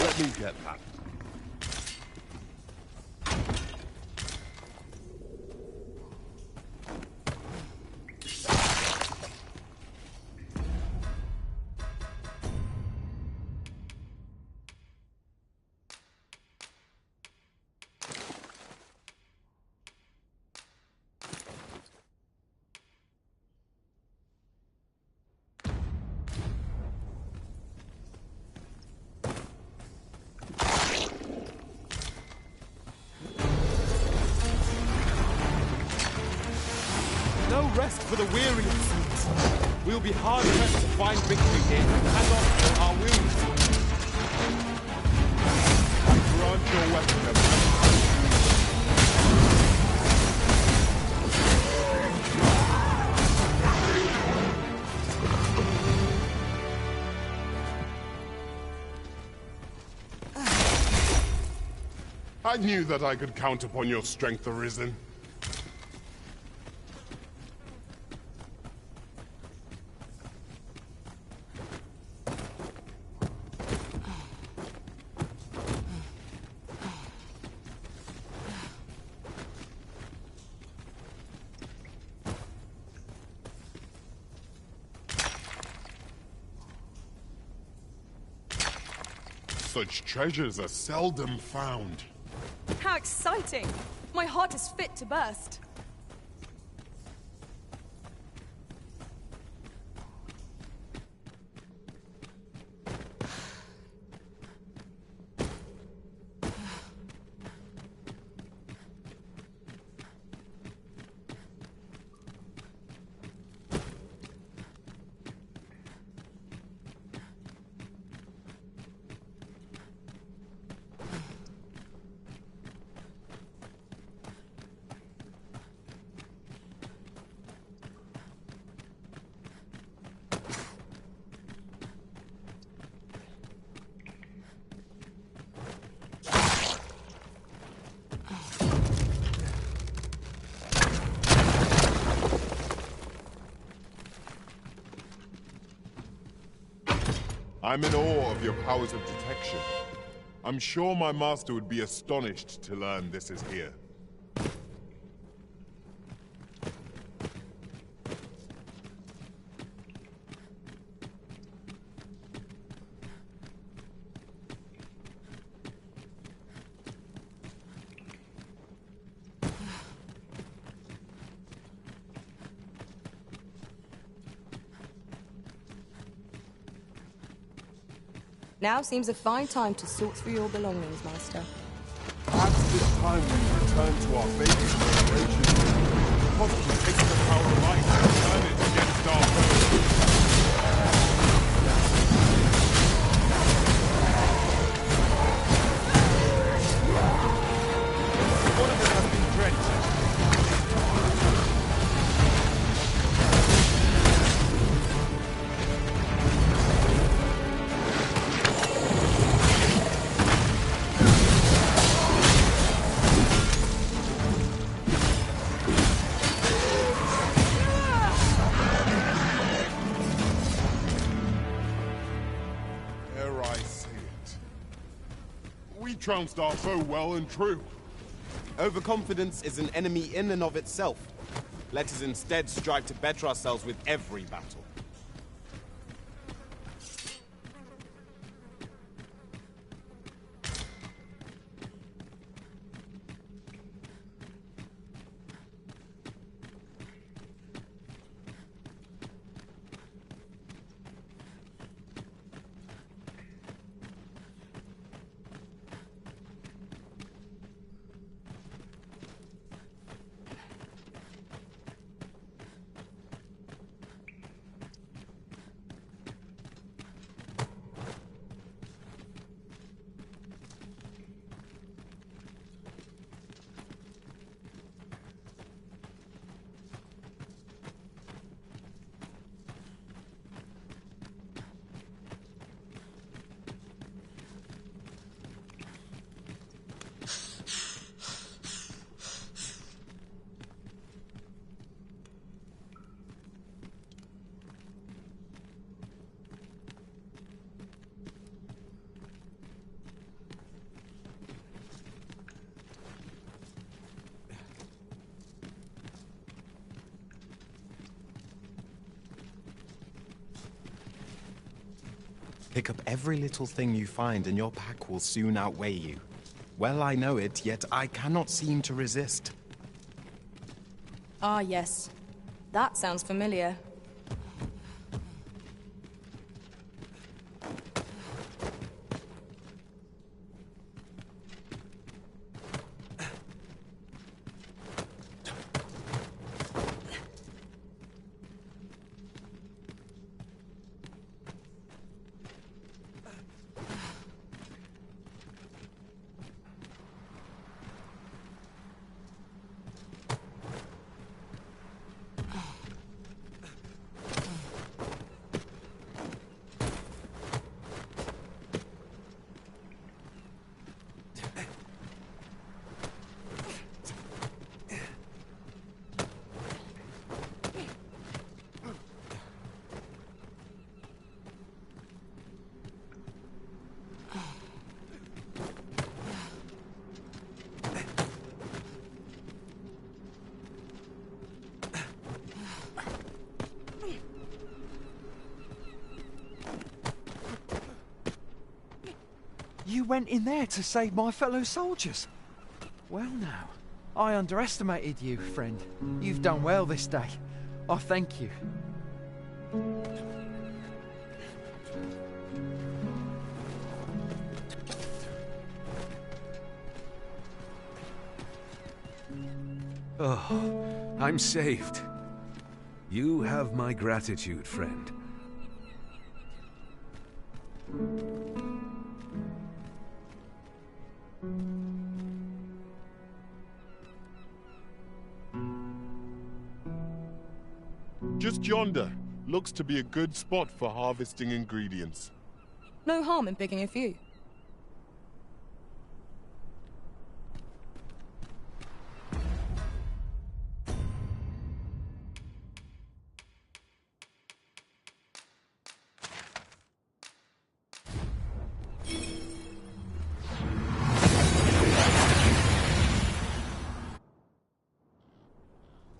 Let me get that. No rest for the weary, it seems. We'll be hard-pressed to find victory here and on our wounds. Grant your weapon of I knew that I could count upon your strength, Arisen. Such treasures are seldom found. How exciting! My heart is fit to burst. I'm in awe of your powers of detection. I'm sure my master would be astonished to learn this is here. Now seems a fine time to sort through your belongings, Master. Perhaps this time we return to our basic operations. Possibly take the power of light and turn it against our foes. One of them has been drenched. We trounced our foe well and true. Overconfidence is an enemy in and of itself. Let us instead strive to better ourselves with every battle. Pick up every little thing you find and your pack will soon outweigh you. Well, I know it, yet I cannot seem to resist. Ah, yes. That sounds familiar. You went in there to save my fellow soldiers. Well now, I underestimated you, friend. You've done well this day. I thank you. Oh, I'm saved. You have my gratitude, friend. Just yonder. Looks to be a good spot for harvesting ingredients. No harm in picking a few.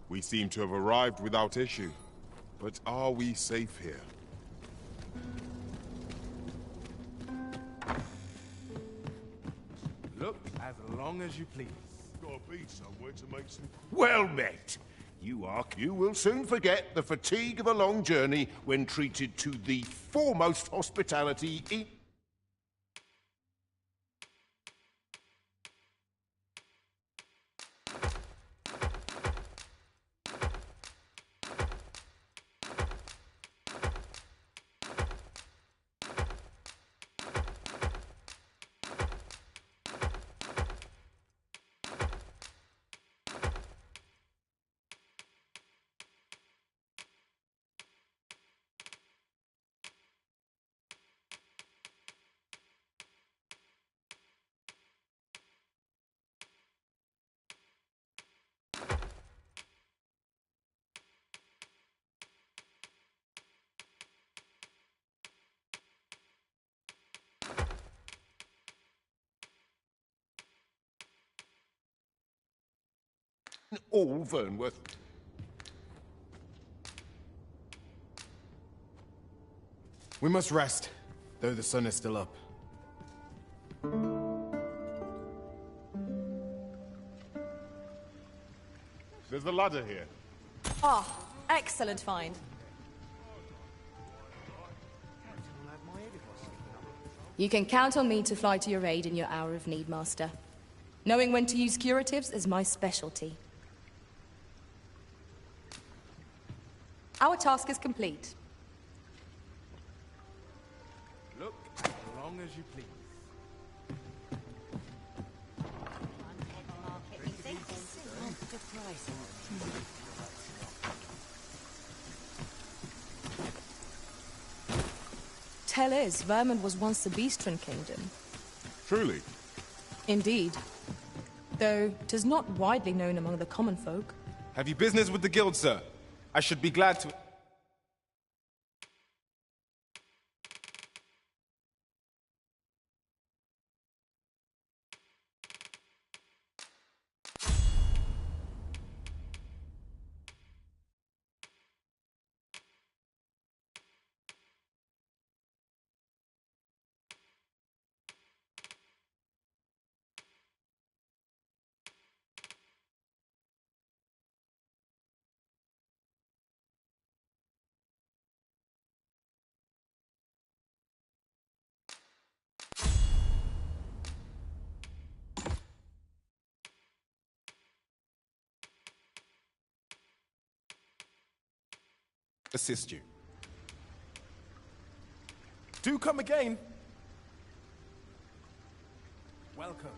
We seem to have arrived without issue. But are we safe here? Look as long as you please. Gotta be somewhere to make some... Well met. You will soon forget the fatigue of a long journey when treated to the foremost hospitality in... all Vernworth. We must rest, though the sun is still up. There's a ladder here. Ah, excellent find. You can count on me to fly to your aid in your hour of need, Master. Knowing when to use curatives is my specialty. Our task is complete. Look as long as you please. Tell is, Vermund was once the Beastren Kingdom. Truly. Indeed. Though 'tis not widely known among the common folk. Have you business with the guild, sir? I should be glad to... assist you. Do come again. Welcome.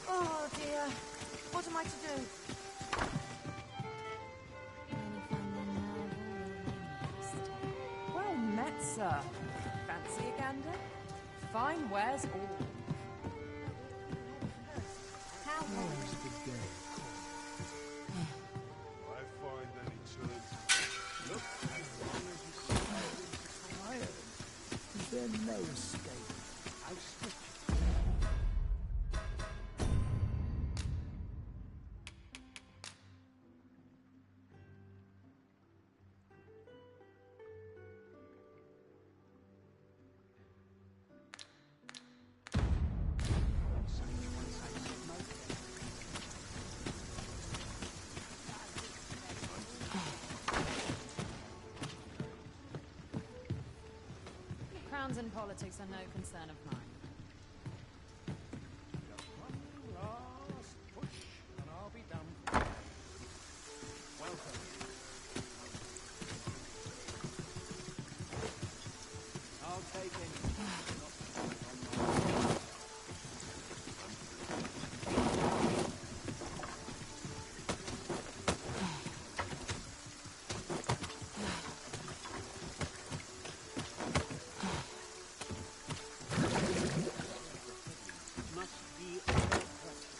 Oh dear. What am I to do? Well met, sir. Fancy a gander? Fine wares all. How I find that he turns. Look, as long as you Tired. Is there no escape? I'll switch. Crowns and politics are no concern of mine. Last push, and I'll be done. Welcome. I'll take it.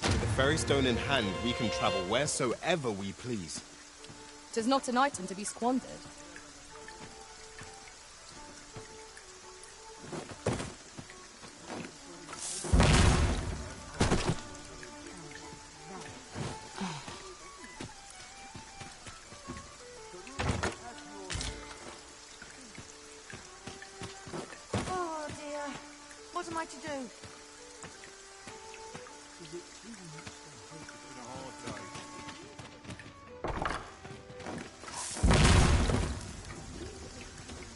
With the ferry stone in hand, we can travel wheresoever we please. 'Tis not an item to be squandered. Oh dear. What am I to do?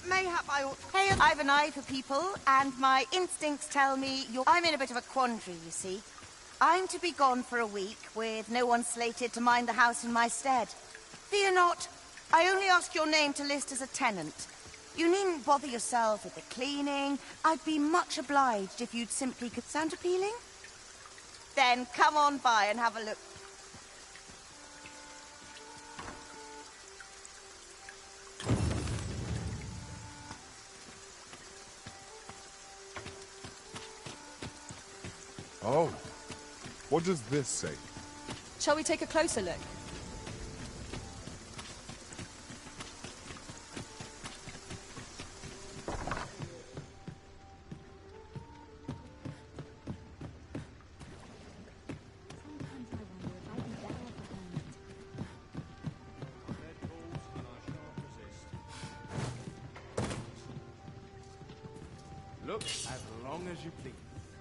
Mayhap I ought... Hey, I've an eye for people, and my instincts tell me you're... I'm in a bit of a quandary, you see. I'm to be gone for a week, with no one slated to mind the house in my stead. Fear not. I only ask your name to list as a tenant. You needn't bother yourself with the cleaning. I'd be much obliged if you'd simply... Could sound appealing? Then come on by and have a look. Oh, what does this say? Shall we take a closer look? Look, as long as you please.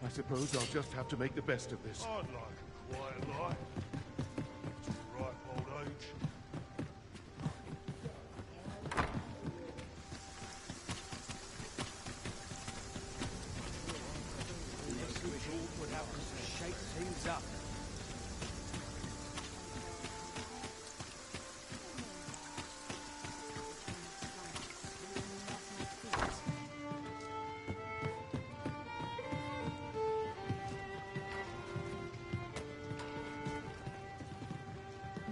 I suppose I'll just have to make the best of this. I'd like a quiet life. To the ripe old age. Would have to shake things up.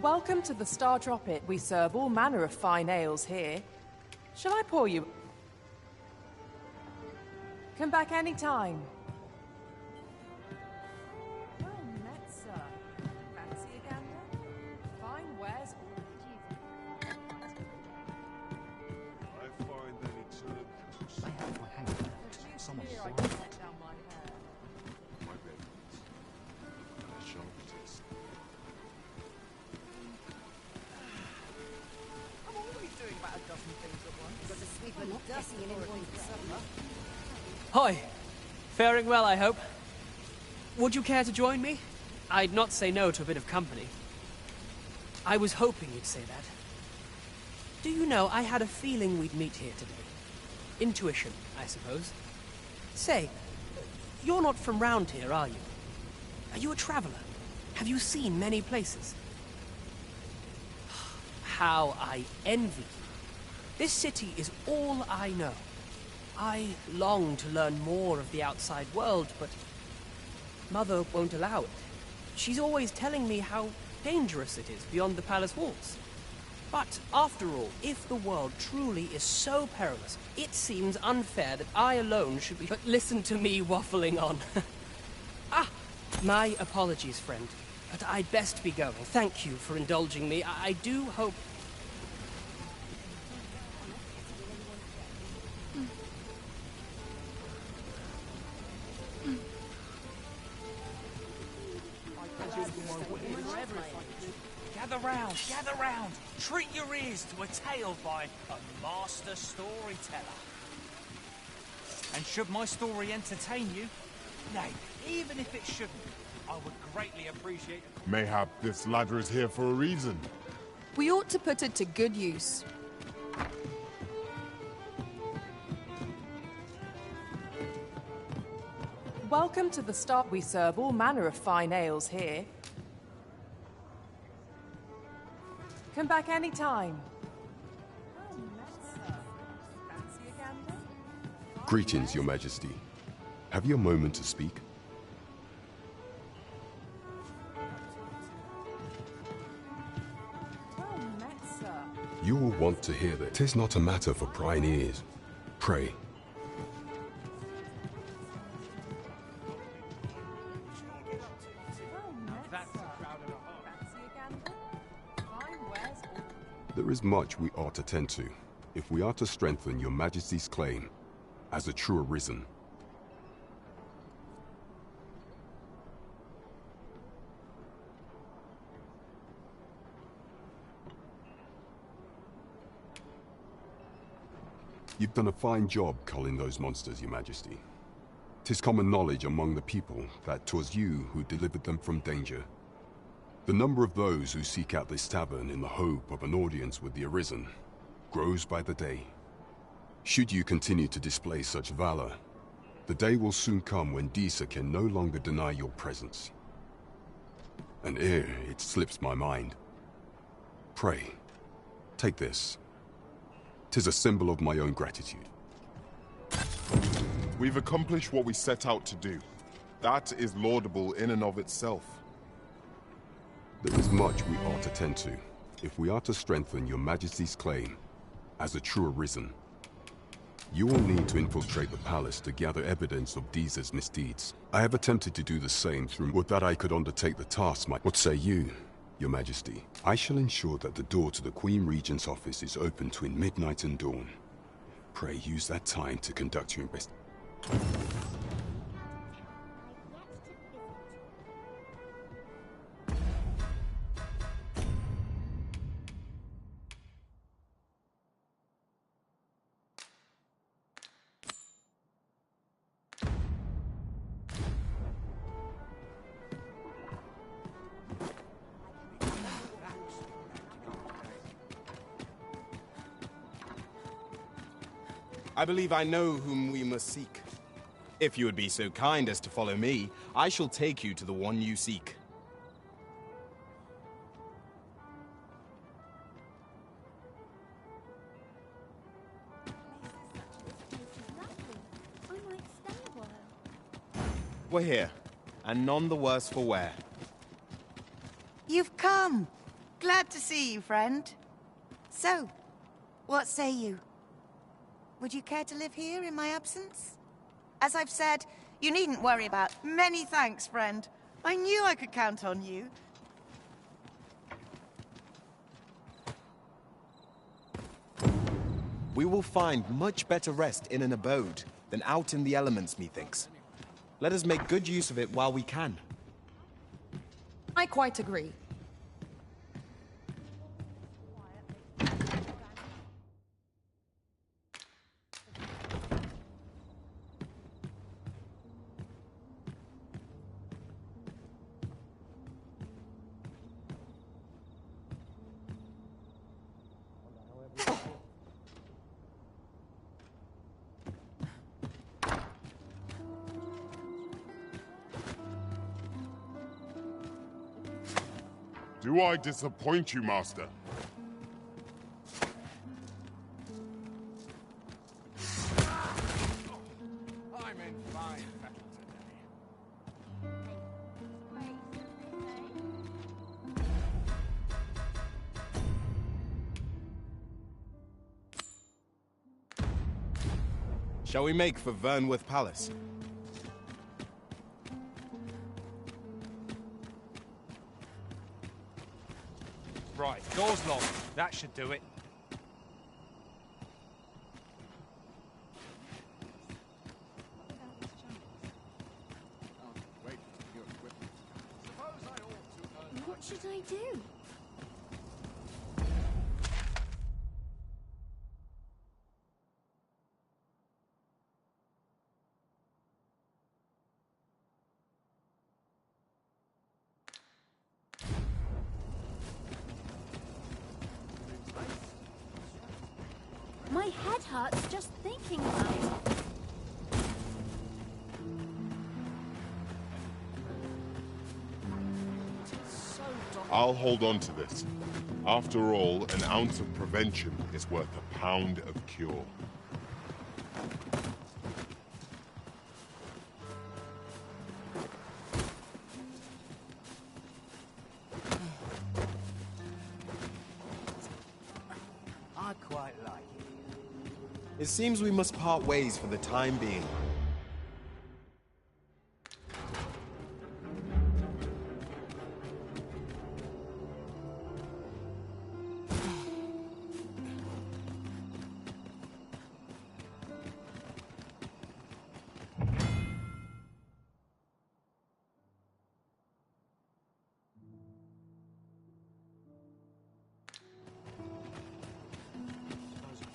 Welcome to the Star Dropit. We serve all manner of fine ales here. Shall I pour you? Come back any time. Well met, sir. Fancy a gander? Fine wares all. I find that he turns. May I have my hand? Someone Here I fly. can let down my hair. My bed. How sharp it is. I'm always doing about a dozen things at once. Got a sweep and dusty in everyone for supper. Hi. Faring well, I hope. Would you care to join me? I'd not say no to a bit of company. I was hoping you'd say that. Do you know, I had a feeling we'd meet here today. Intuition, I suppose. Say, You're not from round here, are you? Are you a traveler? Have you seen many places? How I envy you. This city is all I know. I long to learn more of the outside world, but Mother won't allow it. She's always telling me how dangerous it is beyond the palace walls. But after all, if the world truly is so perilous, it seems unfair that I alone should be— But listen to me waffling on. My apologies, friend. But I'd best be going. Thank you for indulging me. I do hope— Gather round. Treat your ears to a tale by a master storyteller. And should my story entertain you, nay, even if it shouldn't, I would greatly appreciate it. Mayhap this ladder is here for a reason. We ought to put it to good use. Welcome to the start. We serve all manner of fine ales here. Come back anytime. Greetings, Your Majesty. Have you a moment to speak? You will want to hear that 'tis not a matter for prying ears. Pray. There is much we ought to tend to, if we are to strengthen Your Majesty's claim as a true arisen. You've done a fine job culling those monsters, Your Majesty. 'Tis common knowledge among the people that 'twas you who delivered them from danger. The number of those who seek out this tavern in the hope of an audience with the Arisen grows by the day. Should you continue to display such valor, the day will soon come when Disa can no longer deny your presence. And ere it slips my mind, pray, take this. 'Tis a symbol of my own gratitude. We've accomplished what we set out to do. That is laudable in and of itself. There is much we ought to tend to, if we are to strengthen Your Majesty's claim as a true Arisen. You will need to infiltrate the palace to gather evidence of Disa's misdeeds. I have attempted to do the same through— Would that I could undertake the task, What say you, Your Majesty? I shall ensure that the door to the Queen Regent's office is open between midnight and dawn. Pray use that time to conduct your investigation. I believe I know whom we must seek. If you would be so kind as to follow me, I shall take you to the one you seek. We're here, and none the worse for wear. You've come. Glad to see you, friend. So, what say you? Would you care to live here in my absence? As I've said, you needn't worry about— Many thanks, friend. I knew I could count on you. We will find much better rest in an abode than out in the elements, methinks. Let us make good use of it while we can. I quite agree. Do I disappoint you, Master? I'm in fine fettle today. Shall we make for Vernworth Palace? Right, door's locked. That should do it. What should I do? My head hurts just thinking about it. I'll hold on to this. After all, an ounce of prevention is worth a pound of cure. I quite like it. It seems we must part ways for the time being.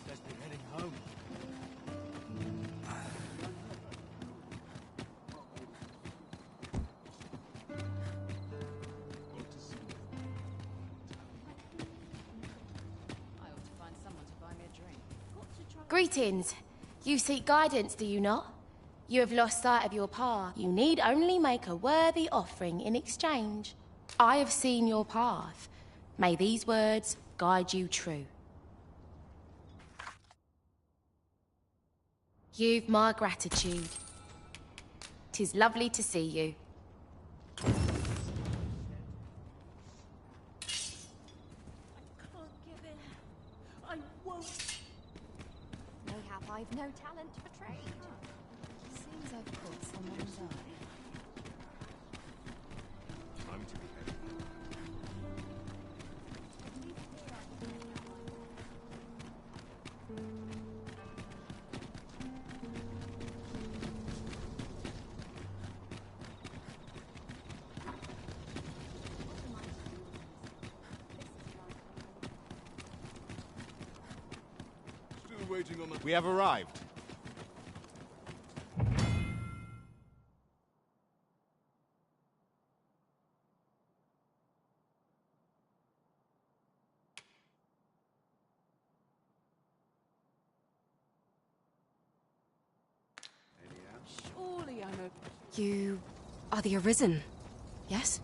Let's be heading home. I ought to find someone to buy me a drink. Greetings. You seek guidance, do you not? You have lost sight of your path. You need only make a worthy offering in exchange. I have seen your path. May these words guide you true. You've my gratitude. 'Tis lovely to see you. I won't. Mayhap I've no talent for trade. Seems I've caught someone's eye. Time to be heading. Still waiting on the... We have arrived. Surely I'm a... You are the Arisen, yes?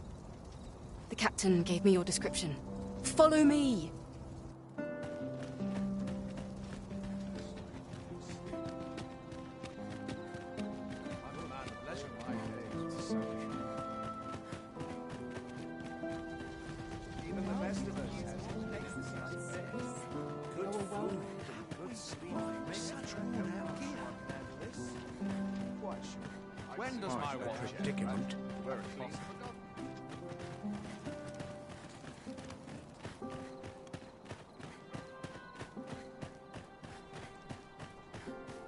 The captain gave me your description. Follow me! I'm a man of leisure, my age, so even the best of us has good food, good sleep, such worn out gear. Quite sure. When does my watch predicament? Very close.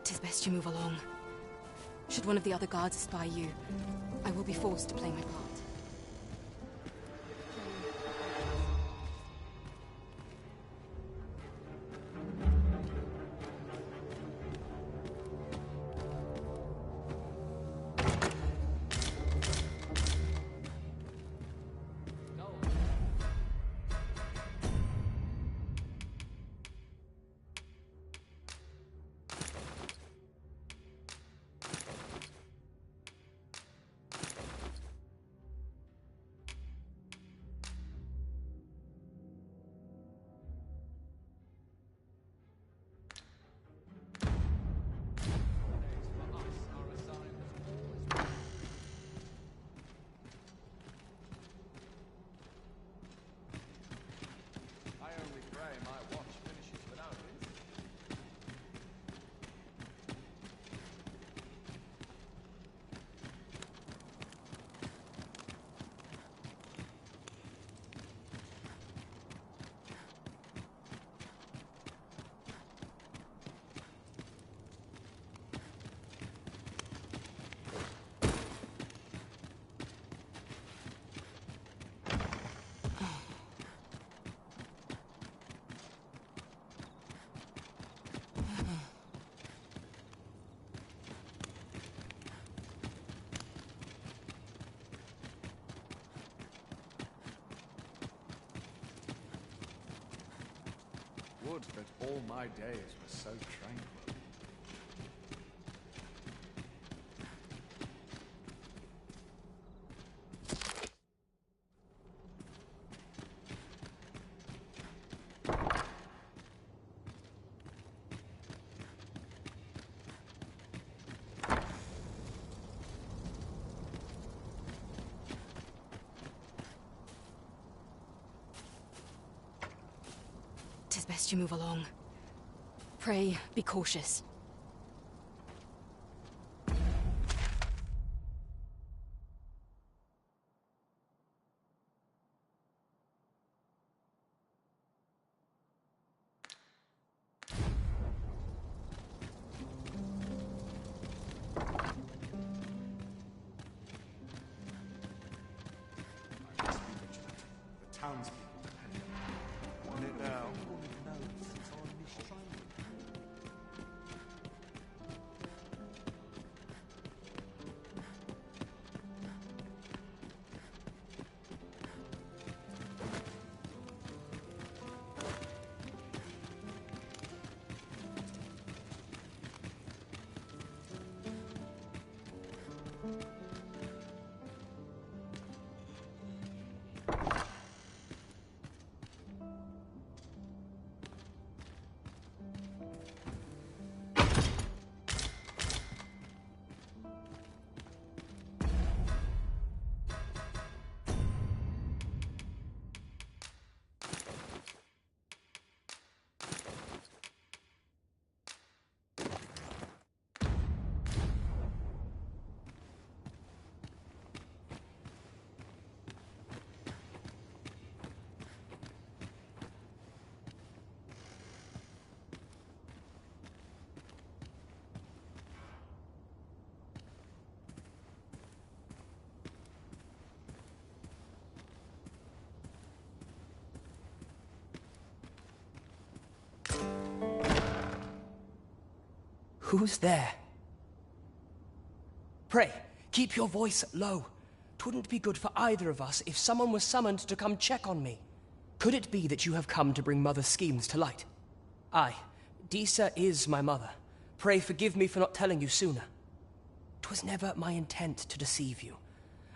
Tis best you move along. Should one of the other guards spy you, I will be forced to play my part. Would that all my days were so tranquil. Tis best you move along. Pray, be cautious. I must be vigilant. The townspeople depend on me. On it now. Who's there? Pray, keep your voice low. 'Twouldn't be good for either of us if someone was summoned to come check on me. Could it be that you have come to bring Mother's schemes to light? Aye, Disa is my mother. Pray forgive me for not telling you sooner. 'Twas never my intent to deceive you.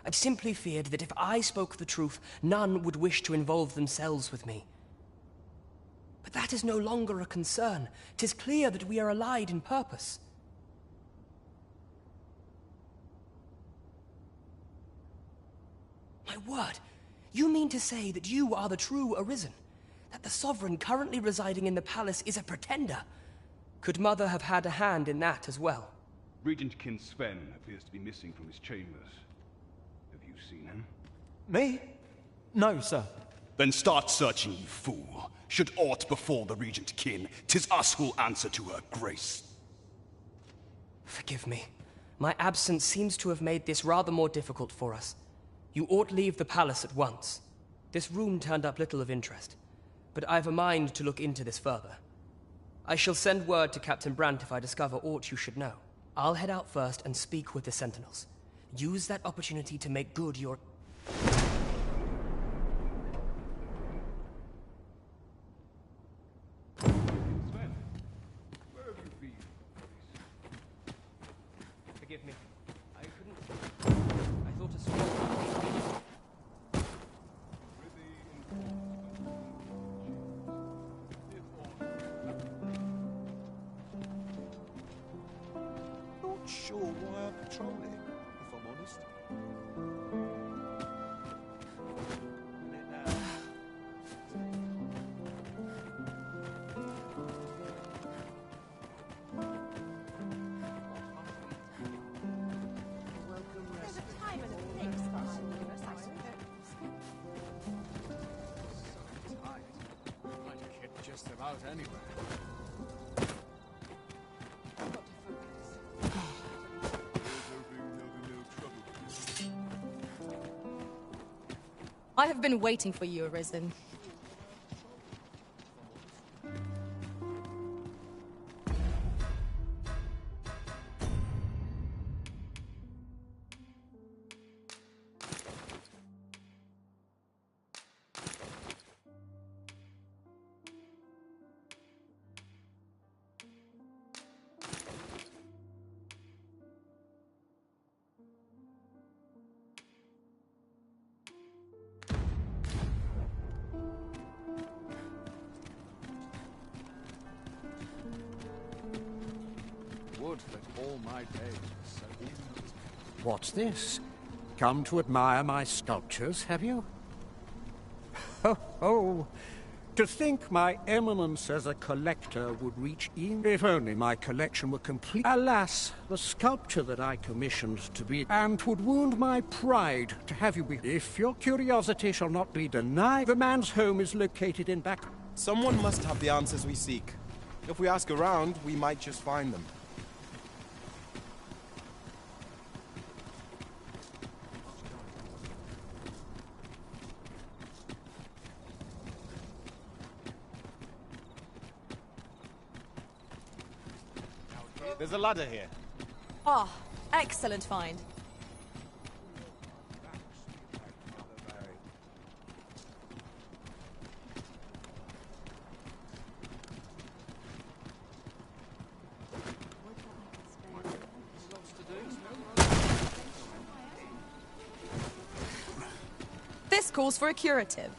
I'd simply feared that if I spoke the truth, none would wish to involve themselves with me. But that is no longer a concern. 'Tis clear that we are allied in purpose. My word, you mean to say that you are the true Arisen? That the Sovereign currently residing in the palace is a pretender? Could Mother have had a hand in that as well? Regent Kin Sven appears to be missing from his chambers. Have you seen him? Me? No, sir. Then start searching, you fool. Should aught befall the Regent Kin, 'tis us who'll answer to her grace. Forgive me. My absence seems to have made this rather more difficult for us. You ought leave the palace at once. This room turned up little of interest, but I've a mind to look into this further. I shall send word to Captain Brandt if I discover aught you should know. I'll head out first and speak with the Sentinels. Use that opportunity to make good your... Sven, where have you been? Forgive me. I couldn't... I thought a small... Not sure why I'm patrolling, if I'm honest. There's a time and a place for us, I suppose. So tight. I'd kid just about anywhere. I have been waiting for you, Arisen. would that all my days were so easy. What's this? Come to admire my sculptures, have you? Ho, ho! To think my eminence as a collector would reach in. If only my collection were complete. Alas, the sculpture that I commissioned to be, and 'twould wound my pride to have you be. If your curiosity shall not be denied, the man's home is located in back. Someone must have the answers we seek. If we ask around, we might just find them. There's a ladder here. Ah, excellent find. This calls for a curative.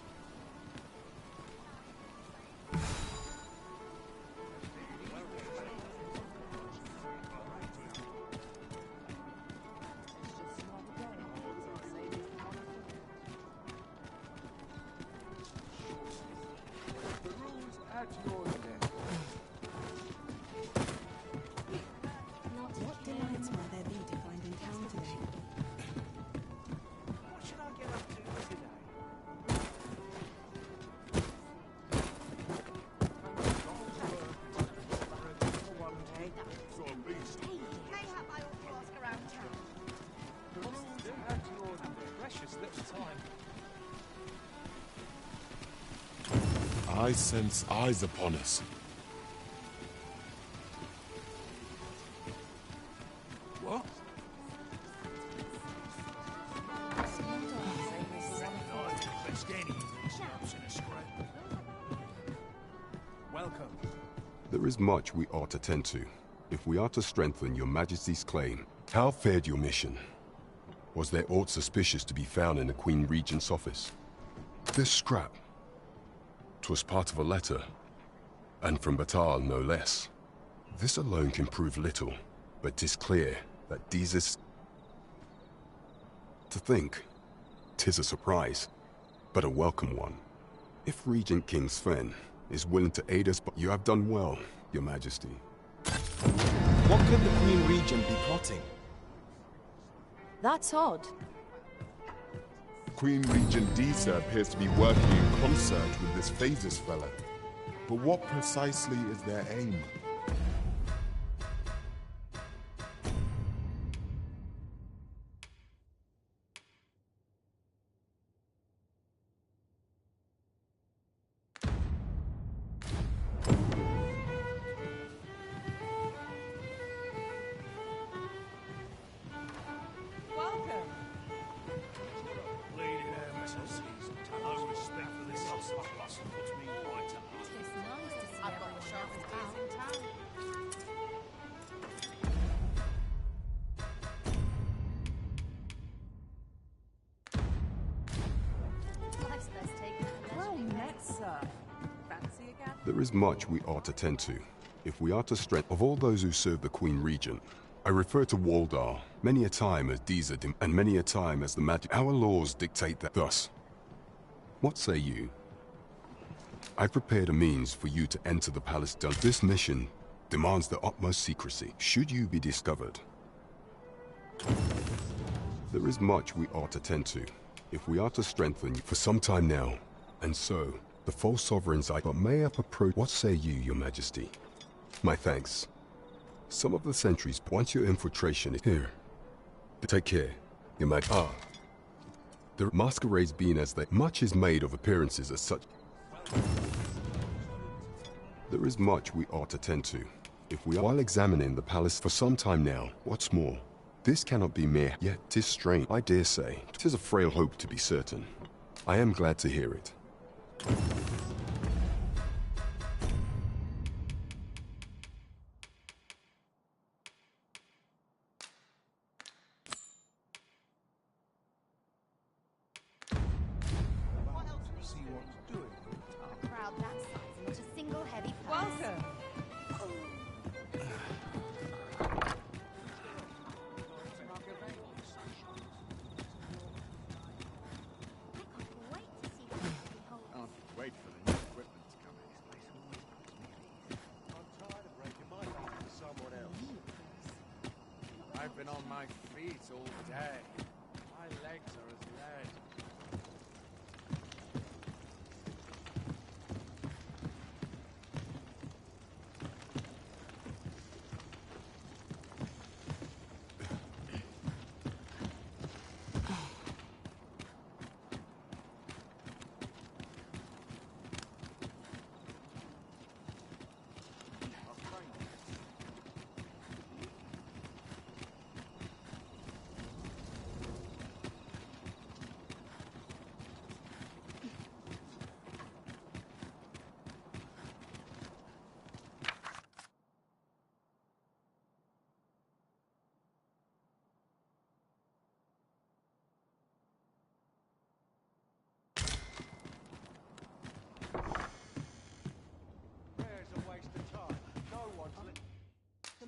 What delights might there be to find in town today? What should I get up to today? Mayhap I ought to ask around town. Precious little time. I sense eyes upon us. What? Welcome. There is much we ought to tend to, if we are to strengthen your Majesty's claim. How fared your mission? Was there aught suspicious to be found in the Queen Regent's office? This scrap. 'Twas part of a letter, and from Batal no less. This alone can prove little, but 'tis clear that these is... To think, 'tis a surprise, but a welcome one. If Regent King Sven is willing to aid us, but you have done well, your Majesty. What could the Queen Regent be plotting? That's odd. Queen Regent Disa appears to be working in concert with this Phases fella. But what precisely is their aim? Welcome. Bleeding amateurs. No respect for this hustle plus puts me right at heart. It's nice to see I've got the sharpest eyes in town. Life's best taken. Well met, sir. Fancy again? There is much we ought to tend to, if we are to strengthen. Of all those who serve the Queen Regent, I refer to Waldar many a time as Disa and many a time as the Our laws dictate that. Thus, what say you? I prepared a means for you to enter the palace. This mission demands the utmost secrecy. Should you be discovered, there is much we ought to tend to, if we are to strengthen you for some time now. And so, the false sovereigns but may up approach. What say you, your Majesty? My thanks. Some of the sentries, once your infiltration is here. Take care, your Majesty. The masquerades being as they much is made of appearances as such. There is much we ought to tend to, if we are while examining the palace for some time now. What's more, this cannot be mere, yet 'tis strange. I dare say, 'tis a frail hope to be certain. I am glad to hear it. A crowd that size and not a single heavy pass. Welcome. on my feet all day. My legs are as lead.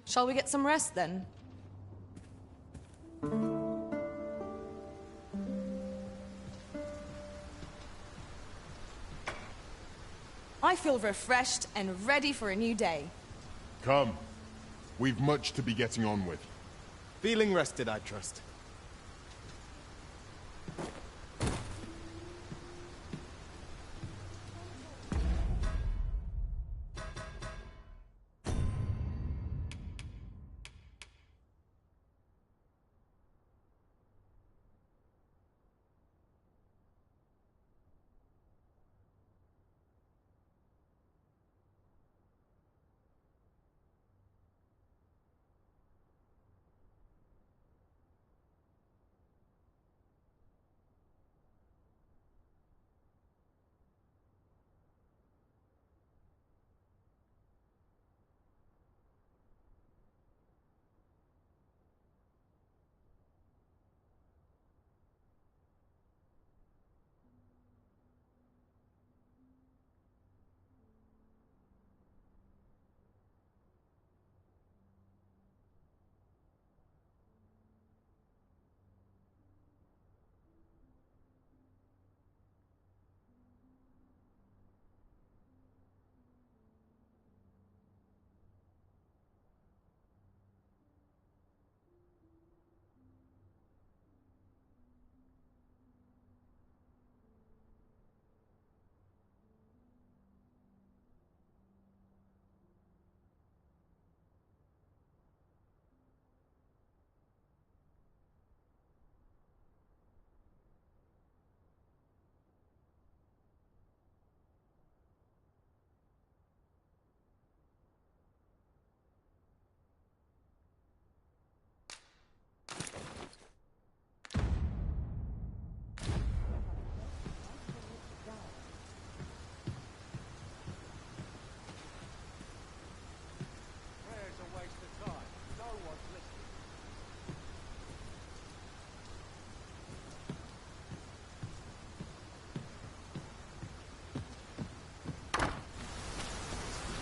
Shall we get some rest then? I feel refreshed and ready for a new day. Come. We've much to be getting on with. Feeling rested, I trust.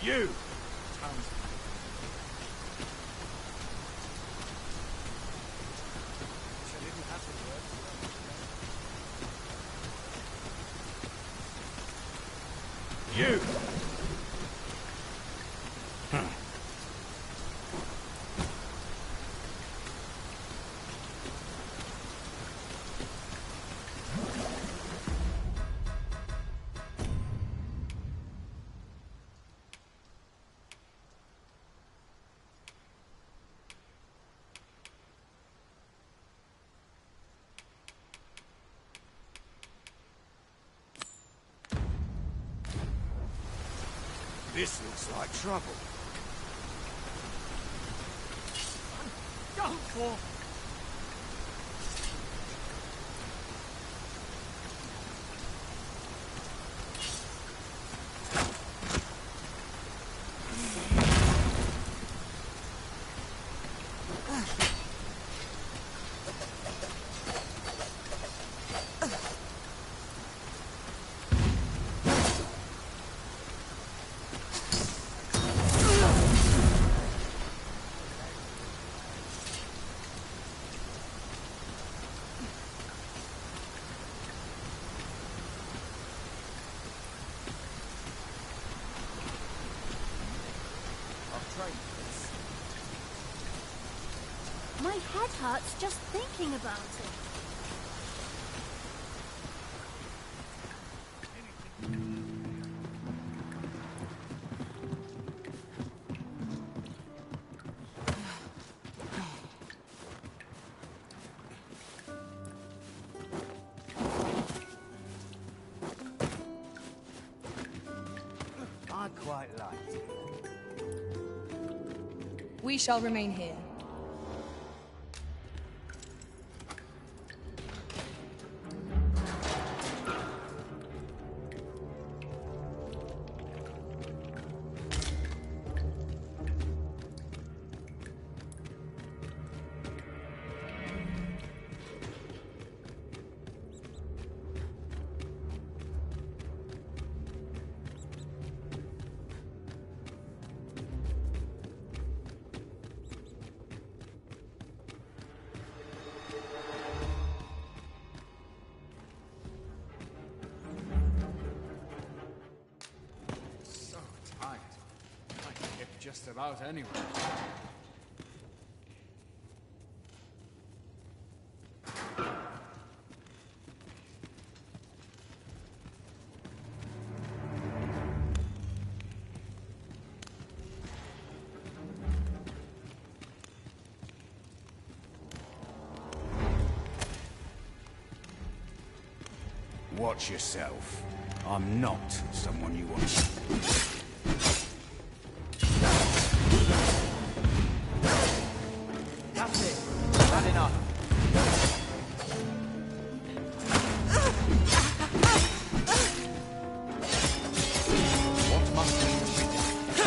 You! You! This looks like trouble. Don't fall! My head hurts just thinking about it. I quite liked it. We shall remain here. So tired. I can get just about anywhere. Watch yourself. I'm not someone you want. That's it. Had enough. What must be done?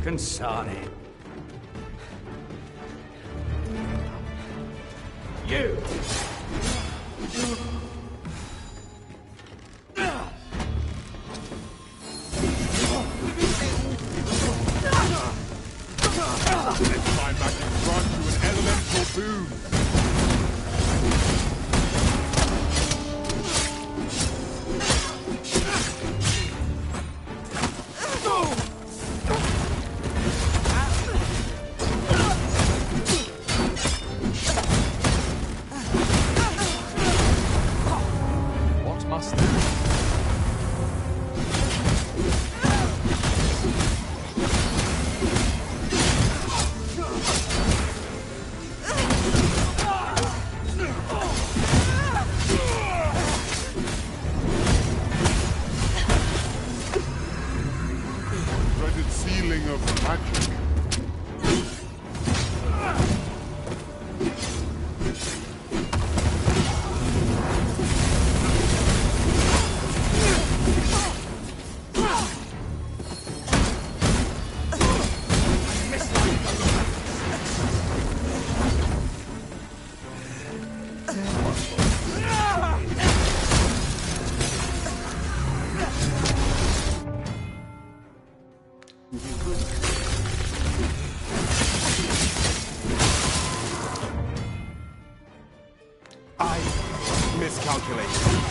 Consane. You! Let's climb back and run to an elemental boon. What must do? Dreaded ceiling of magic. I miscalculated.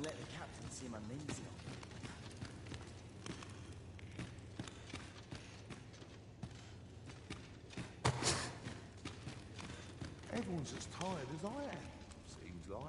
and let the captain see my name's on. Everyone's as tired as I am, seems like.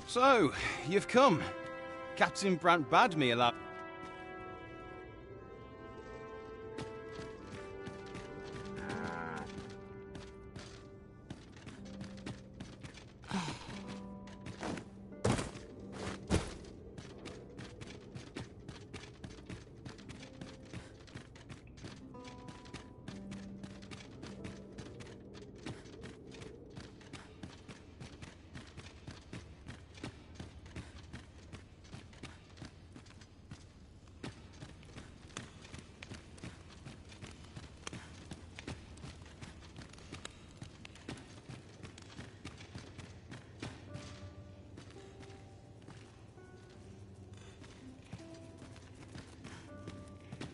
So, you've come. Captain Brant bade me allow...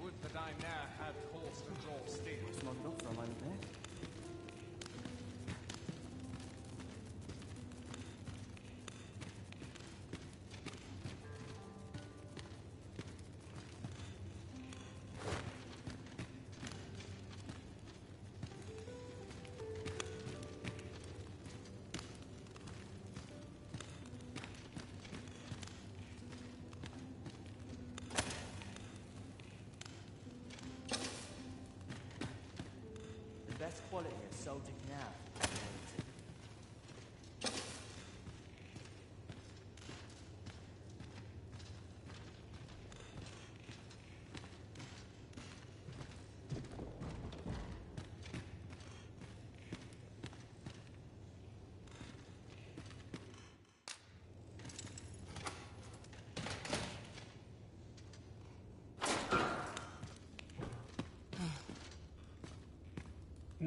Would that I ne'er had horse to draw steel. It's not enough for a moment there. The best quality a soldier can have.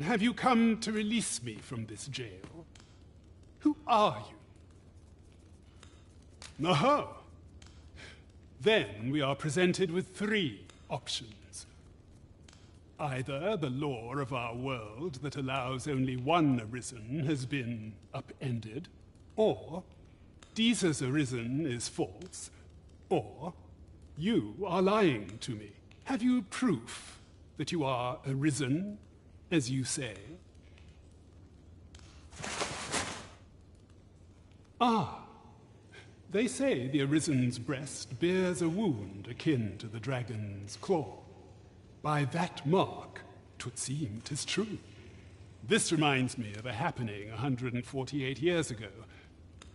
Have you come to release me from this jail? Who are you? Aha! Then we are presented with three options. Either the law of our world that allows only one arisen has been upended, or Jesus arisen is false, or you are lying to me. Have you proof that you are arisen, as you say? Ah, they say the Arisen's breast bears a wound akin to the dragon's claw. By that mark, 'twould seem 'tis true. This reminds me of a happening 148 years ago.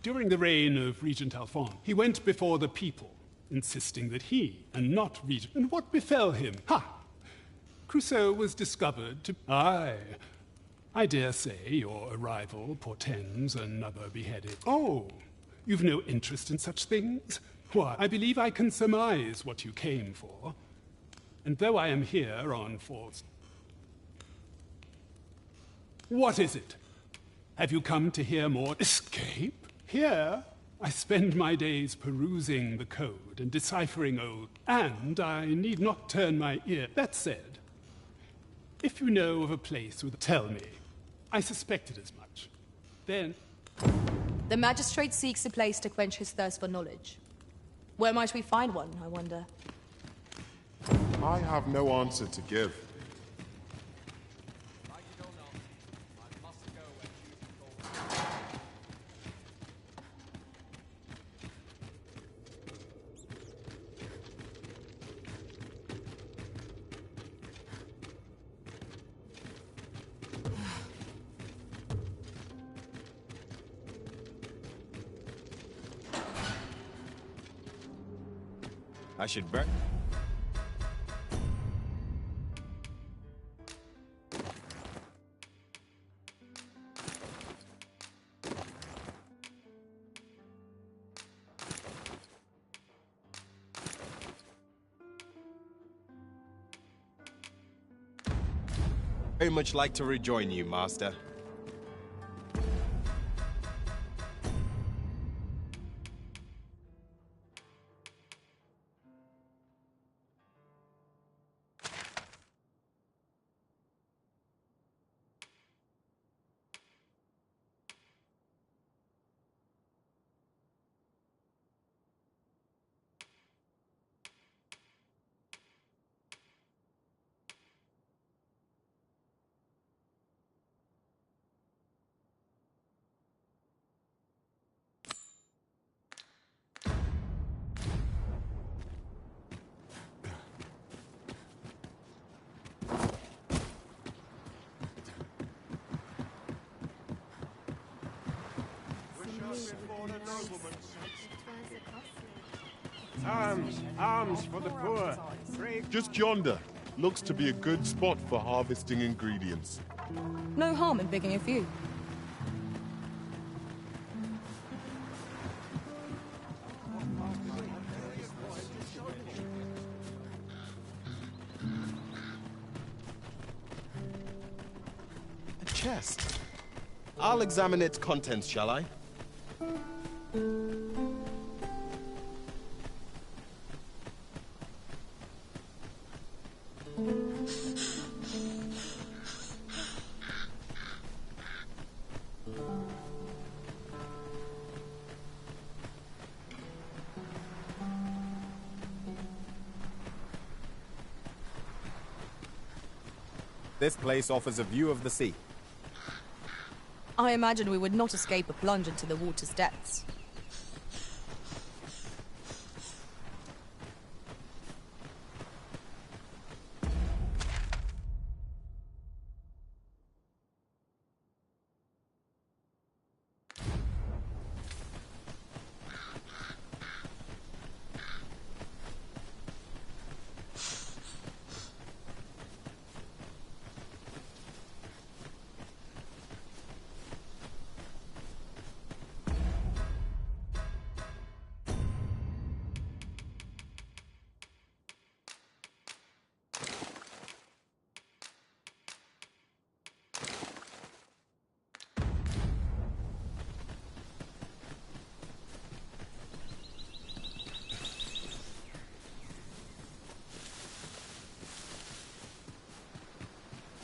During the reign of Regent Alphonse, he went before the people, insisting that he, and not Regent... And what befell him? Ha! Crusoe was discovered to... Aye, I dare say your arrival portends another beheading. Oh, you've no interest in such things? Why, I believe I can surmise what you came for. And though I am here on false... What is it? Have you come to hear more? Escape? Here, I spend my days perusing the code and deciphering old... And I need not turn my ear. That said, if you know of a place with... Tell me. I suspected as much. Then... The magistrate seeks a place to quench his thirst for knowledge. Where might we find one, I wonder? I have no answer to give. I should burn. Very much like to rejoin you, Master. Arms for the poor. Just yonder. Looks to be a good spot for harvesting ingredients. No harm in picking a few. A chest. I'll examine its contents, shall I? This place offers a view of the sea. I imagine we would not escape a plunge into the water's depths.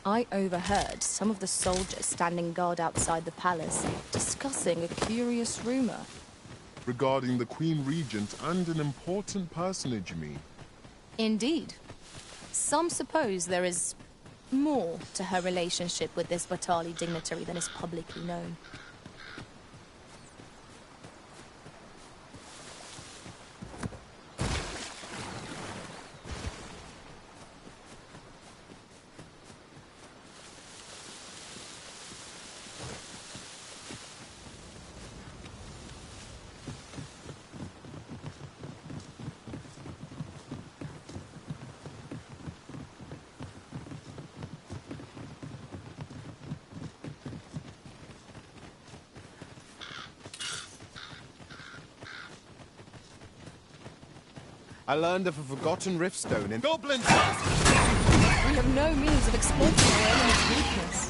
I overheard some of the soldiers standing guard outside the palace discussing a curious rumor. Regarding the Queen Regent and an important personage, you mean? Indeed. Some suppose there is more to her relationship with this Batali dignitary than is publicly known. I learned of a forgotten riftstone in Goblin. We have no means of exploiting our enemy's weakness.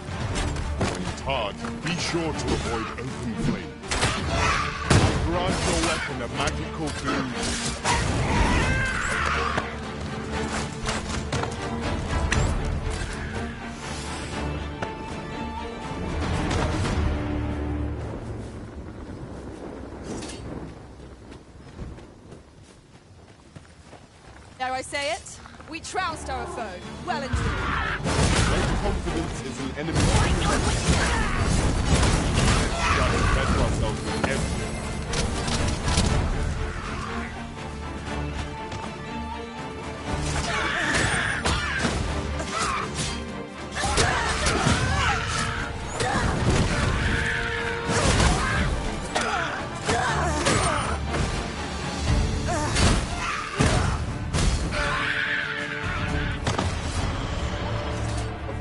When it's hard, be sure to avoid open flame. I'll grant your weapon a magical boost. Dare I say it? We trounced our foe, well and truly. Great confidence is an enemy. Let's try to better ourselves with everything.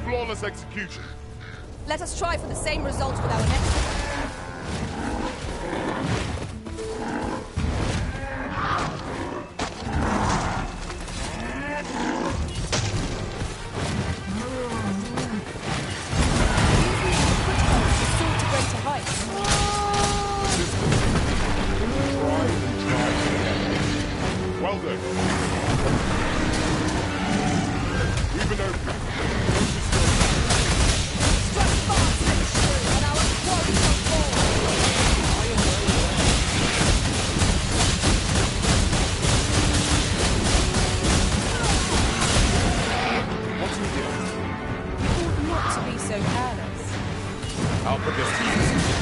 Flawless execution. Let us try for the same result with our next. I'll put this to use.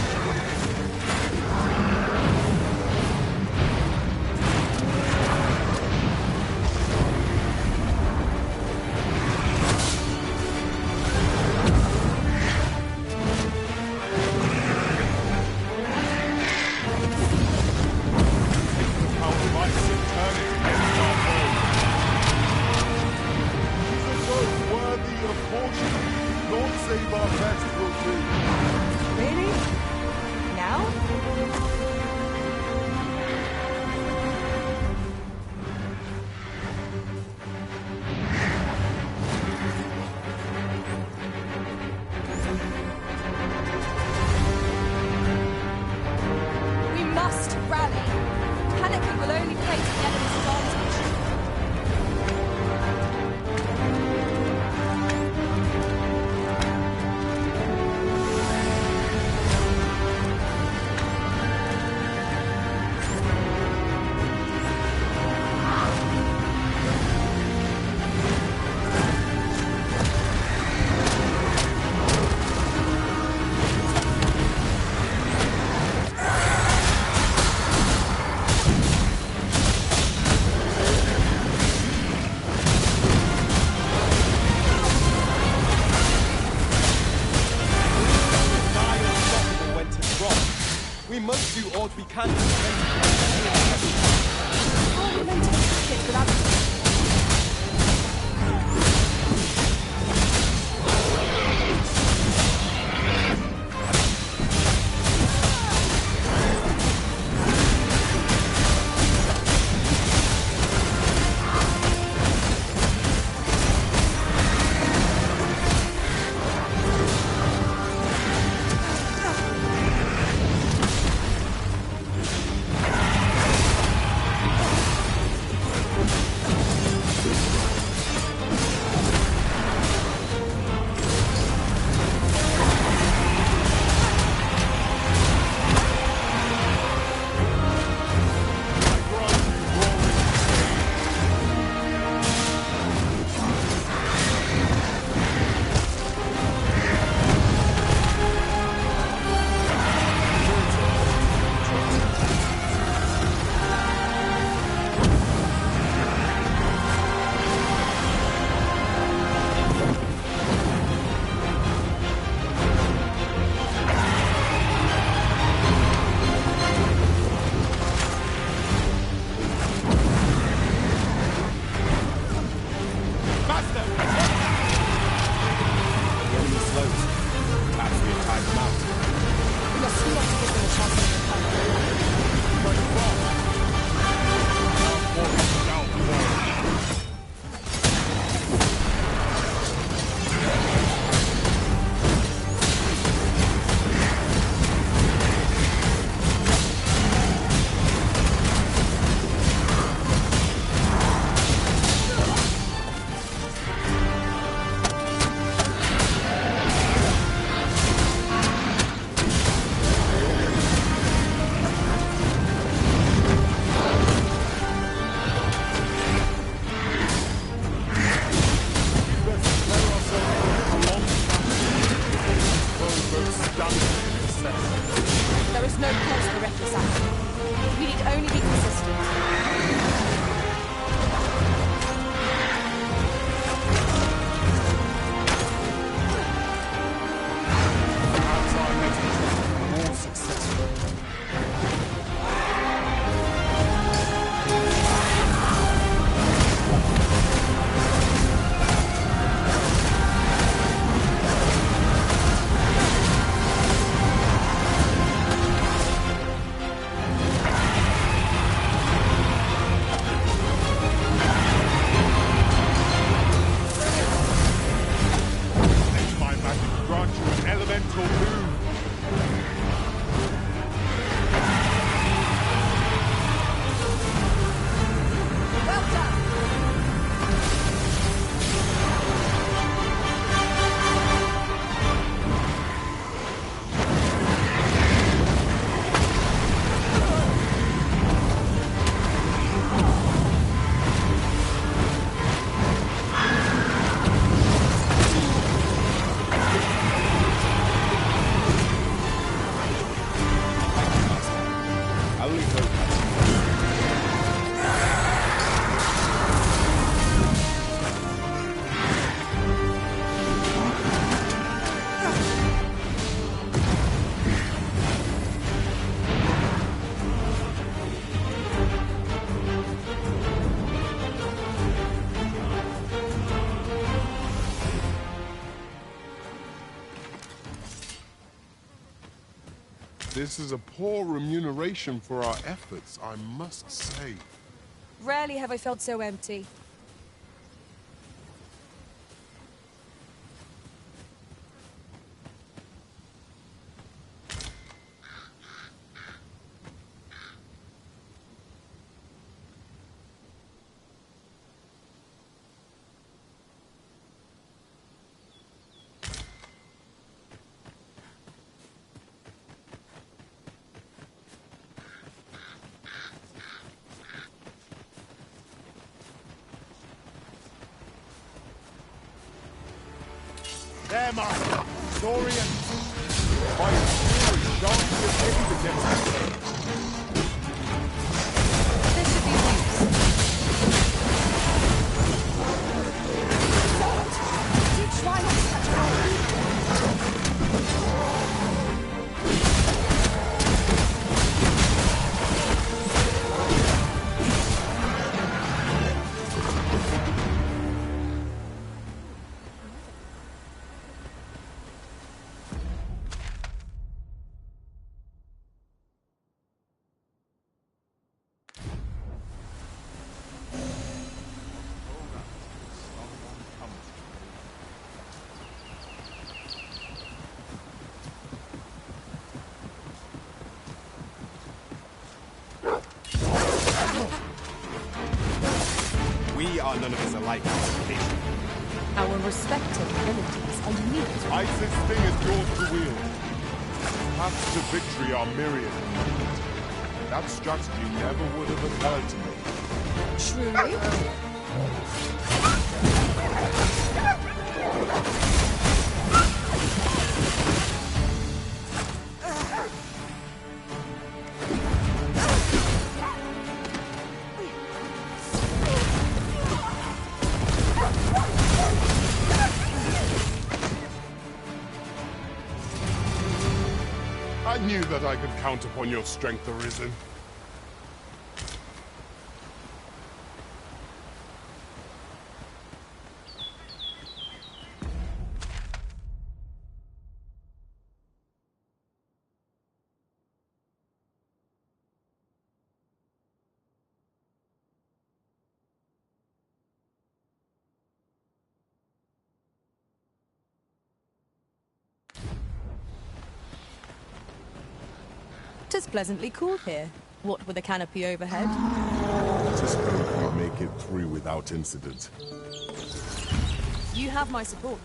We must do all we can to How are we meant to attack it without... This is a poor remuneration for our efforts, I must say. Rarely have I felt so empty. There, Master! Saurian! My fury sharp as heavy against This should be used. Do try not to touch We are none of us alike, King. Our respective abilities are unique. Isis thing is yours to wield. Paths to victory are myriad. That strategy never would have occurred to me. Truly? I knew that I could count upon your strength, Arisen. Tis pleasantly cool here. What with a canopy overhead? Just hope we make it through without incident. You have my support.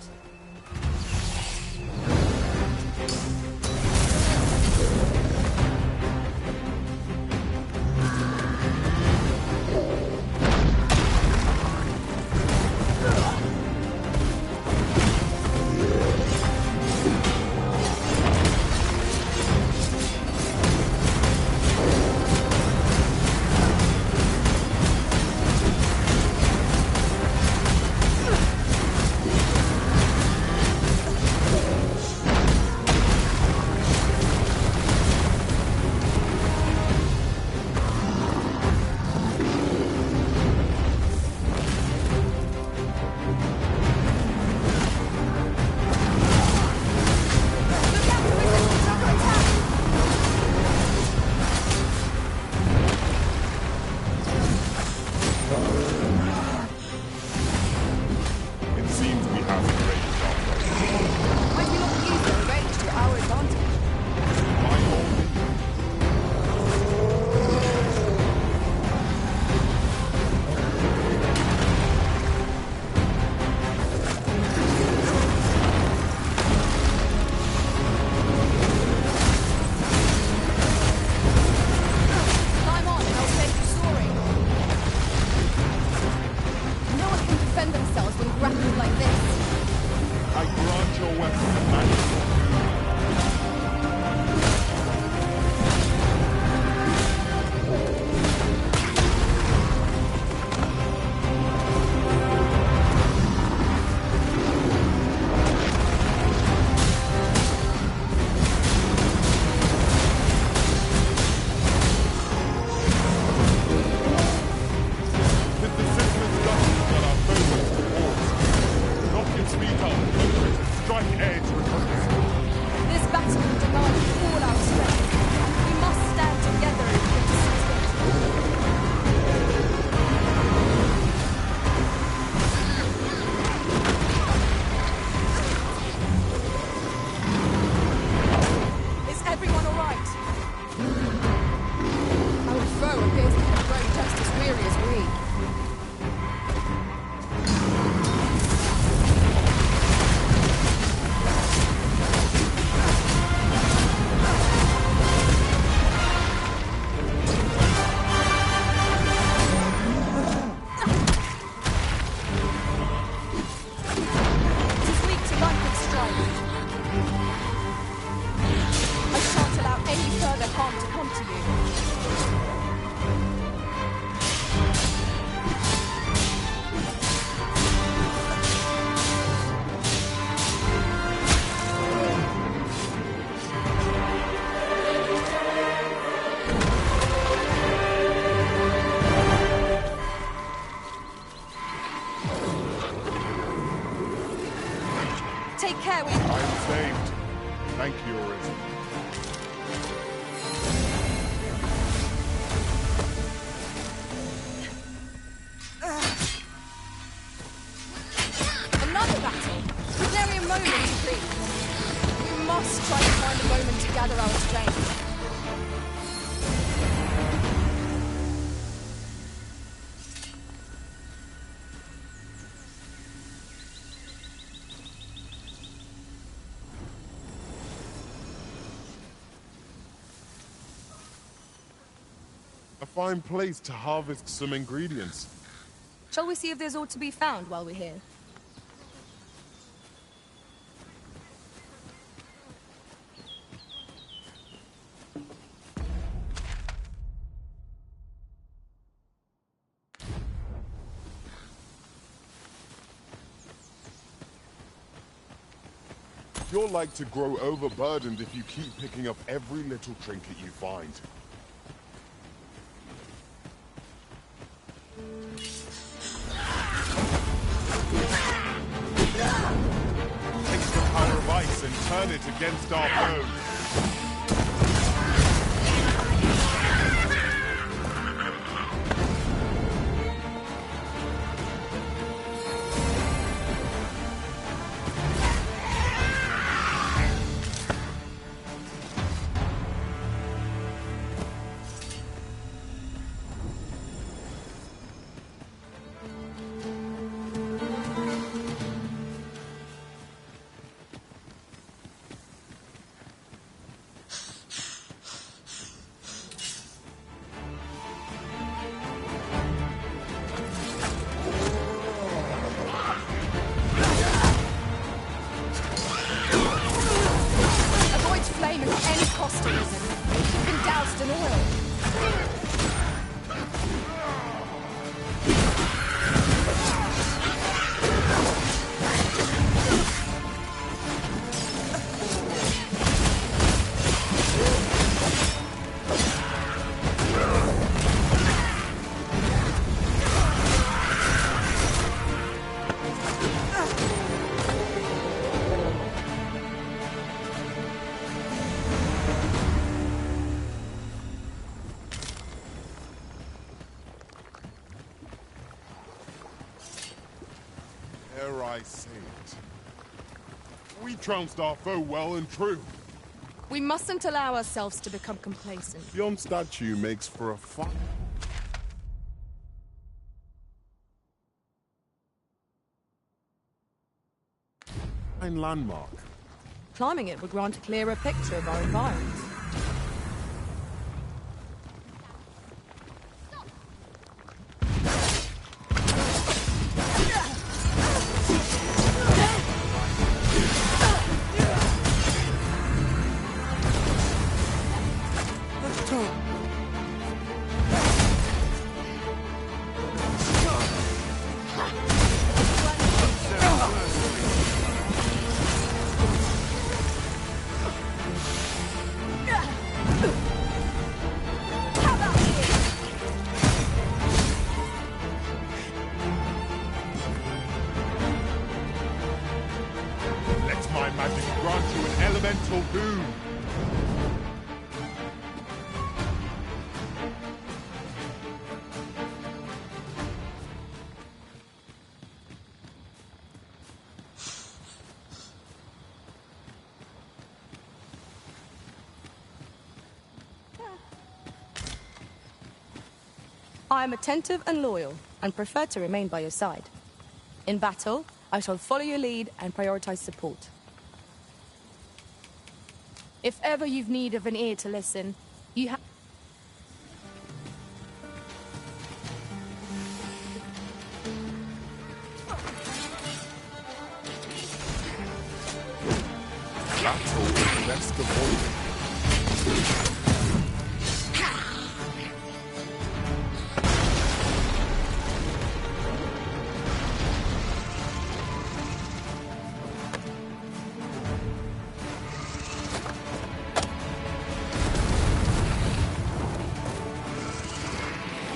Take care. I'm saved. Thank you, Arisen. Another battle. Nary a moment to breathe. We must try to find a moment to gather our strength. A fine place to harvest some ingredients. Shall we see if there's aught to be found while we're here? You're like to grow overburdened if you keep picking up every little trinket you find. Take the power of ice and turn it against our foes. I say it. We trounced our foe well and true. We mustn't allow ourselves to become complacent. Yon statue makes for a fine landmark. Climbing it would grant a clearer picture of our environment. I am attentive and loyal, and prefer to remain by your side. In battle, I shall follow your lead and prioritize support. If ever you've need of an ear to listen, you have... Battle is best avoided.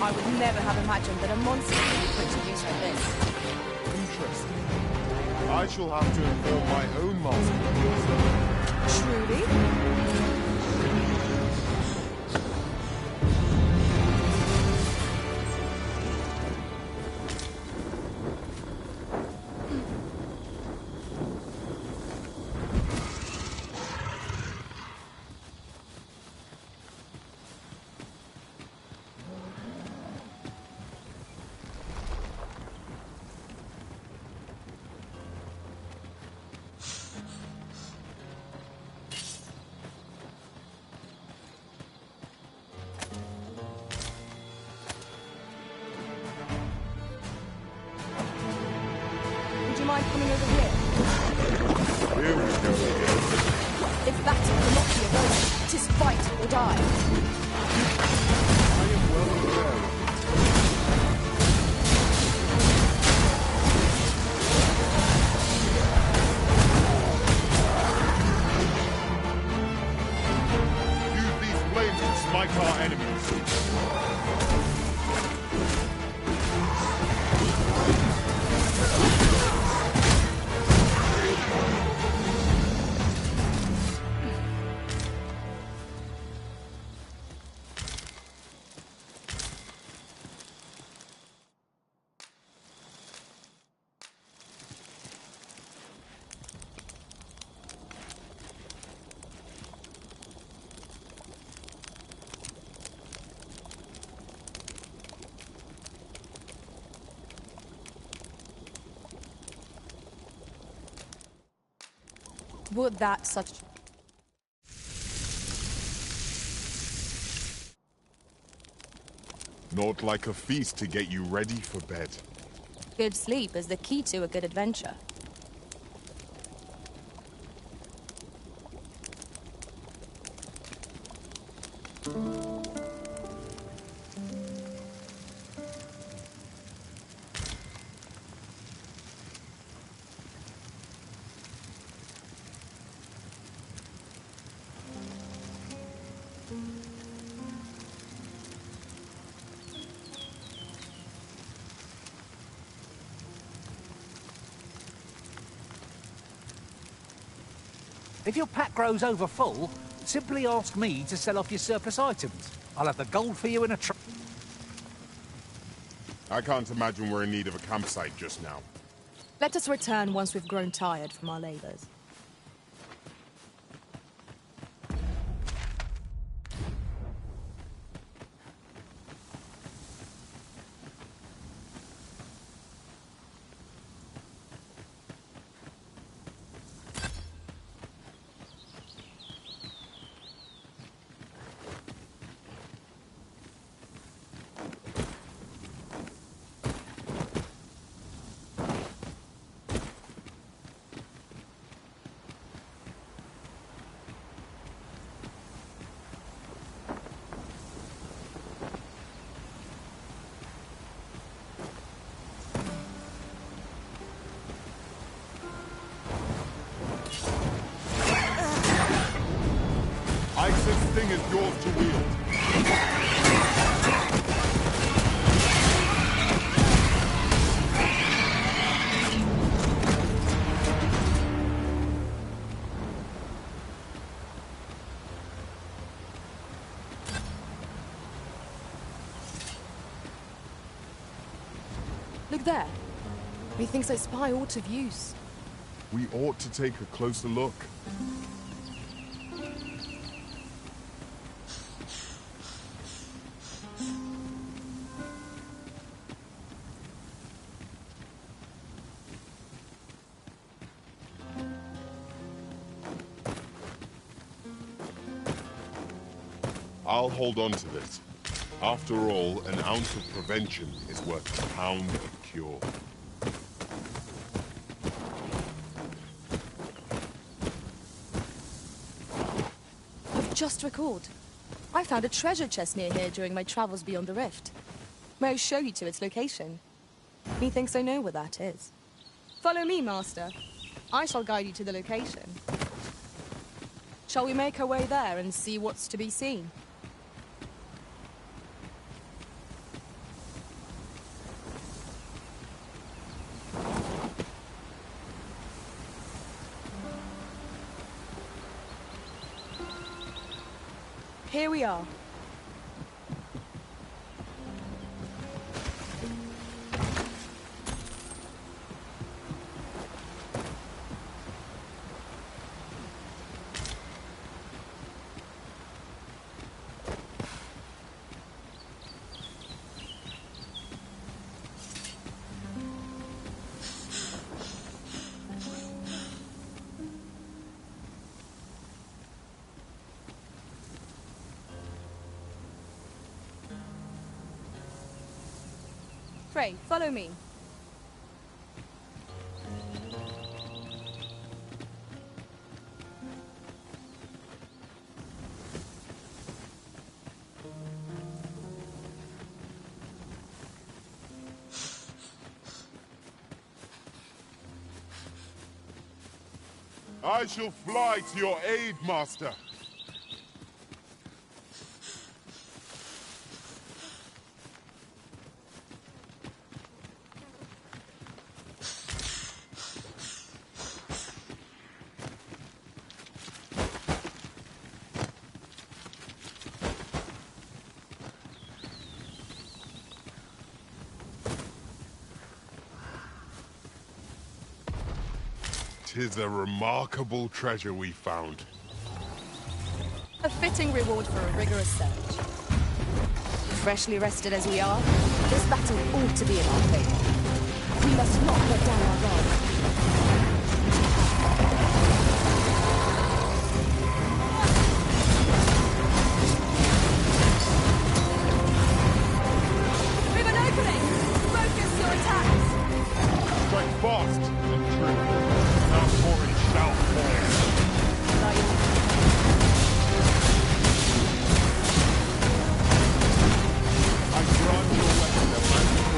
I would never have imagined that a monster could be put to use like this. Interesting. I shall have to inform my own master. Truly? Would you mind coming over here? Here we go again. If battle will not be a vote, 'tis fight or die. I am well aware of it. Use these flames to smite our enemies. Would that such... Not like a feast to get you ready for bed. Good sleep is the key to a good adventure. If your pack grows over full, simply ask me to sell off your surplus items. I'll have the gold for you in a truck. I can't imagine we're in need of a campsite just now. Let us return once we've grown tired from our labors. This thing is yours to wield. Look there. Methinks I spy aught of use. We ought to take a closer look. I'll hold on to this. After all, an ounce of prevention is worth a pound of cure. I've just recalled. I found a treasure chest near here during my travels beyond the rift. May I show you to its location? Methinks I know where that is. Follow me, Master. I shall guide you to the location. Shall we make our way there and see what's to be seen? Here we are. Frey, follow me. I shall fly to your aid, Master. Tis a remarkable treasure we found. A fitting reward for a rigorous search. Freshly rested as we are, this battle ought to be in our favor. We must not let down our guard. We've an opening! Focus your attacks! Strike fast and true. Our glory shall fall. I grant your weapon of magical.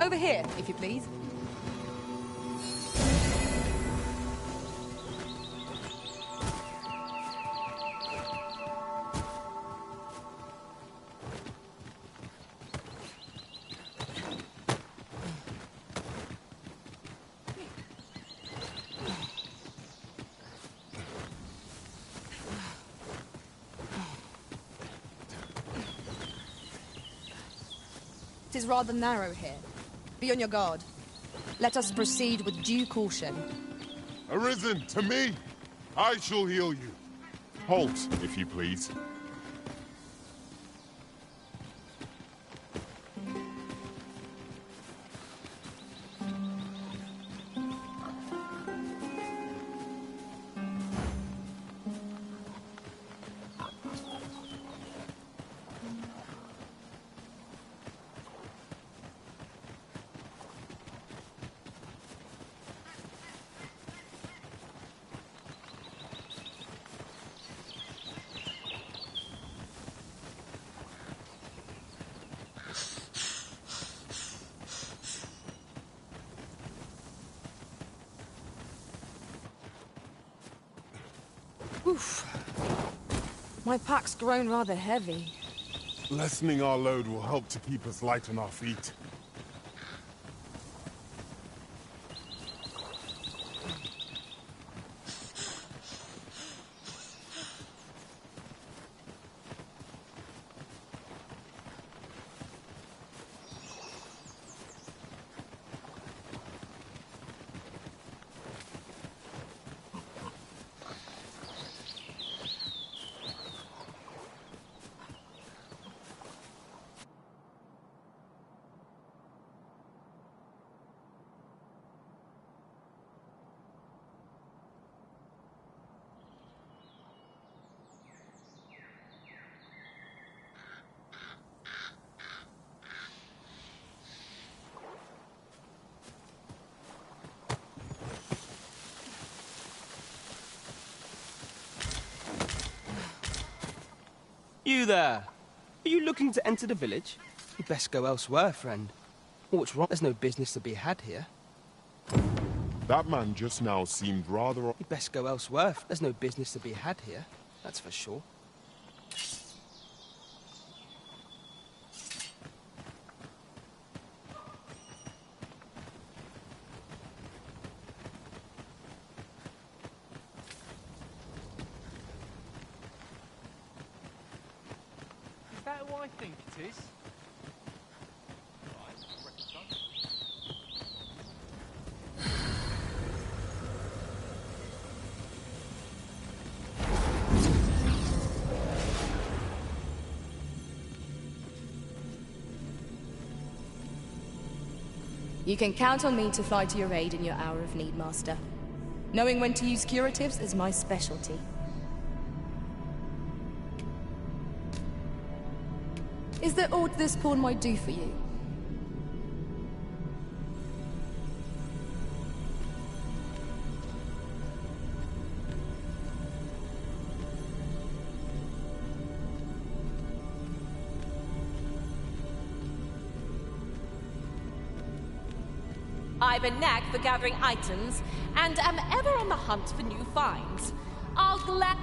Over here, if you please. It is rather narrow here. Be on your guard. Let us proceed with due caution. Arisen, to me! I shall heal you. Halt, if you please. Oof. My pack's grown rather heavy. Lessening our load will help to keep us light on our feet. You there! Are you looking to enter the village? You'd best go elsewhere, friend. What's wrong? There's no business to be had here. That man just now seemed rather... You'd best go elsewhere. There's no business to be had here, that's for sure. Is that who I think it is? You can count on me to fly to your aid in your hour of need, Master. Knowing when to use curatives is my specialty. Is there aught this pawn might do for you? I've a knack for gathering items, and am ever on the hunt for new finds. I'll gladly...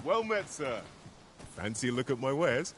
Well met, sir. Fancy a look at my wares?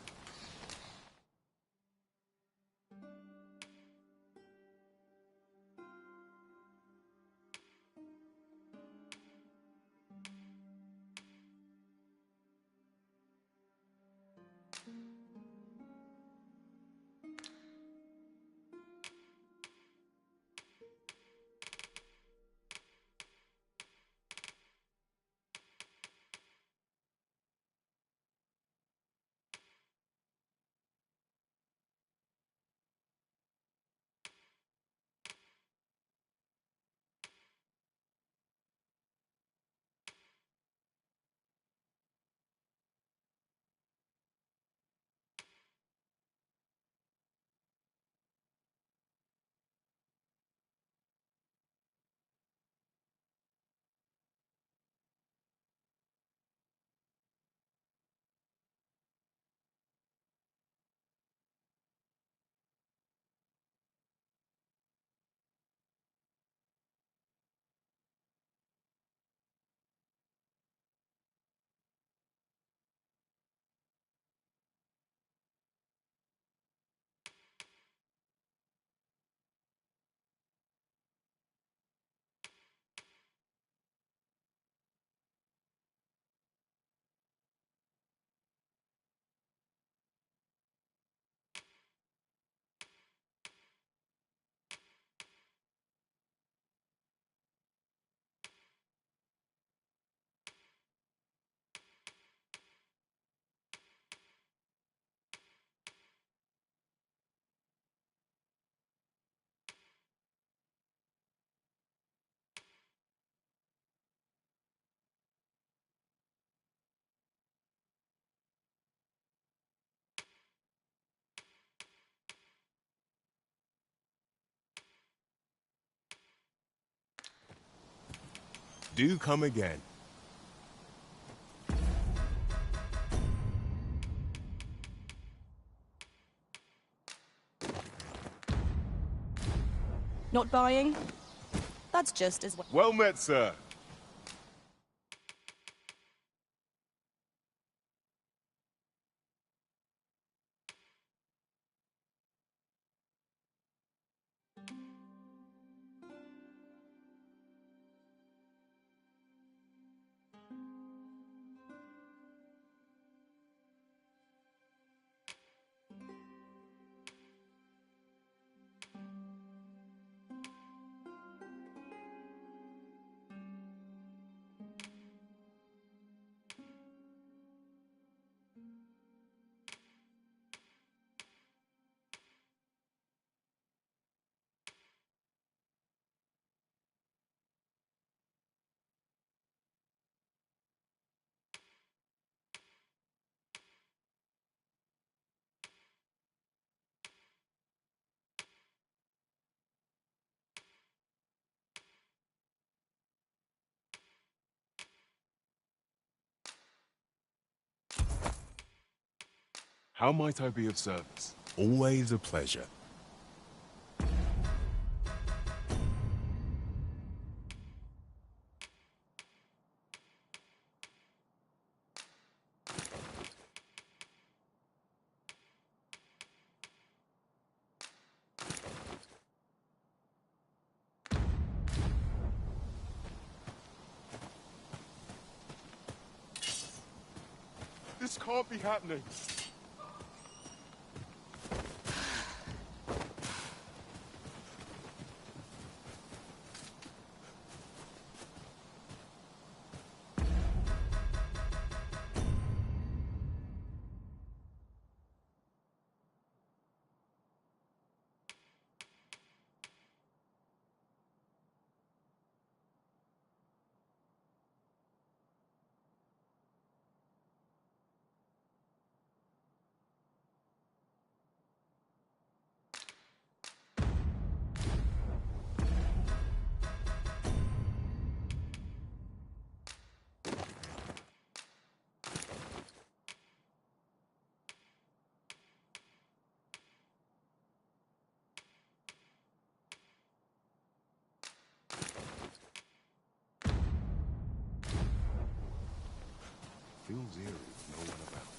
Do come again. Not buying? That's just as well. Well met, sir. How might I be of service? Always a pleasure. This can't be happening. Feels eerie with no one about.